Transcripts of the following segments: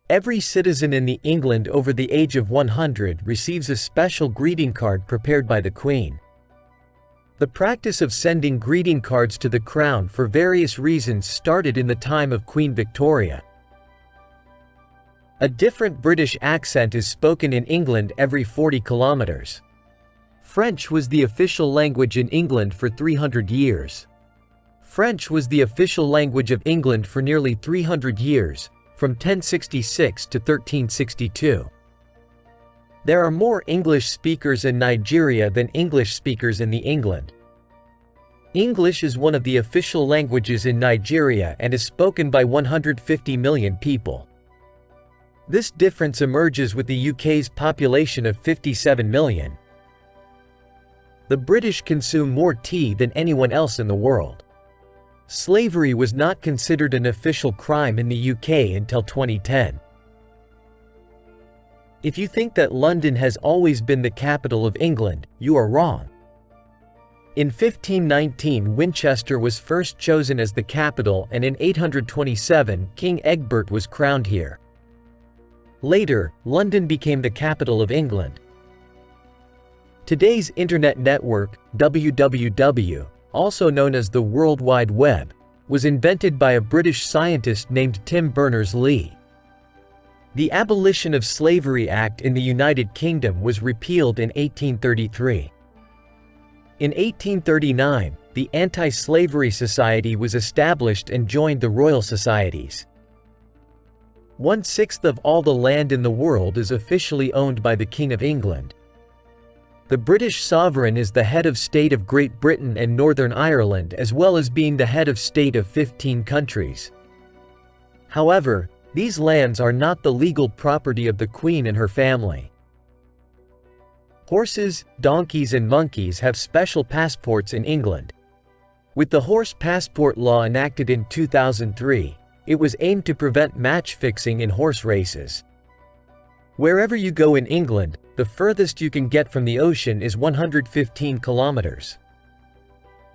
Every citizen in England over the age of 100 receives a special greeting card prepared by the Queen. The practice of sending greeting cards to the Crown for various reasons started in the time of Queen Victoria. A different British accent is spoken in England every 40 kilometers. French was the official language in England for 300 years. French was the official language of England for nearly 300 years, from 1066 to 1362. There are more English speakers in Nigeria than English speakers in England. English is one of the official languages in Nigeria and is spoken by 150 million people. This difference emerges with the UK's population of 57 million. The British consume more tea than anyone else in the world. Slavery was not considered an official crime in the UK until 2010. If you think that London has always been the capital of England, you are wrong. In 1519, Winchester was first chosen as the capital, and in 827, King Egbert was crowned here. Later, London became the capital of England. Today's internet network, www, also known as the World Wide Web, was invented by a British scientist named Tim Berners-Lee. The Abolition of Slavery Act in the United Kingdom was repealed in 1833. In 1839, the Anti-Slavery Society was established and joined the Royal Societies. 1/6 of all the land in the world is officially owned by the King of England. The British sovereign is the head of state of Great Britain and Northern Ireland, as well as being the head of state of 15 countries. However, these lands are not the legal property of the Queen and her family. Horses, donkeys and monkeys have special passports in England. With the horse passport law enacted in 2003, it was aimed to prevent match fixing in horse races. Wherever you go in England, the furthest you can get from the ocean is 115 kilometers.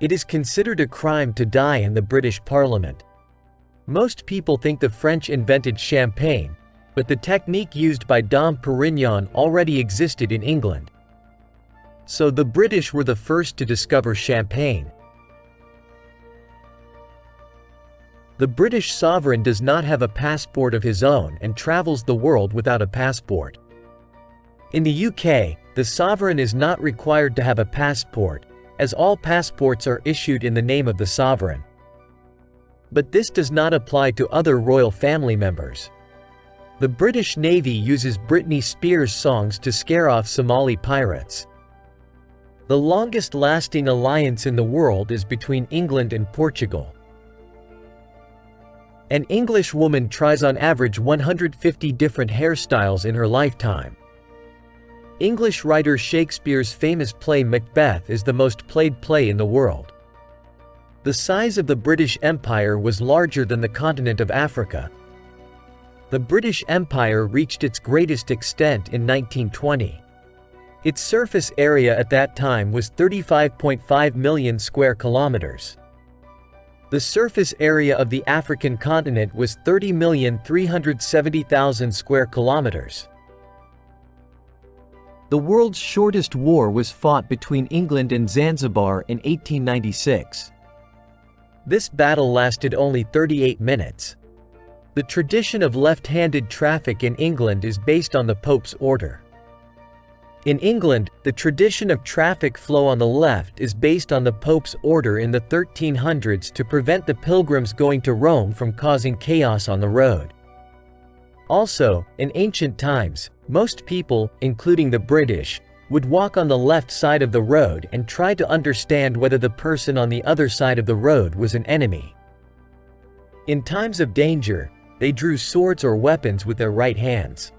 It is considered a crime to die in the British Parliament. Most people think the French invented champagne, but the technique used by Dom Perignon already existed in England. So the British were the first to discover champagne. The British sovereign does not have a passport of his own and travels the world without a passport. In the UK, the sovereign is not required to have a passport, as all passports are issued in the name of the sovereign. But this does not apply to other royal family members. The British Navy uses Britney Spears songs to scare off Somali pirates. The longest-lasting alliance in the world is between England and Portugal. An English woman tries on average 150 different hairstyles in her lifetime. English writer Shakespeare's famous play Macbeth is the most played play in the world. The size of the British Empire was larger than the continent of Africa. The British Empire reached its greatest extent in 1920. Its surface area at that time was 35.5 million square kilometers. The surface area of the African continent was 30,370,000 square kilometers. The world's shortest war was fought between England and Zanzibar in 1896. This battle lasted only 38 minutes. The tradition of left-handed traffic in England is based on the Pope's order. In England, the tradition of traffic flow on the left is based on the Pope's order in the 1300s to prevent the pilgrims going to Rome from causing chaos on the road. Also, in ancient times, most people, including the British, would walk on the left side of the road and try to understand whether the person on the other side of the road was an enemy. In times of danger, they drew swords or weapons with their right hands.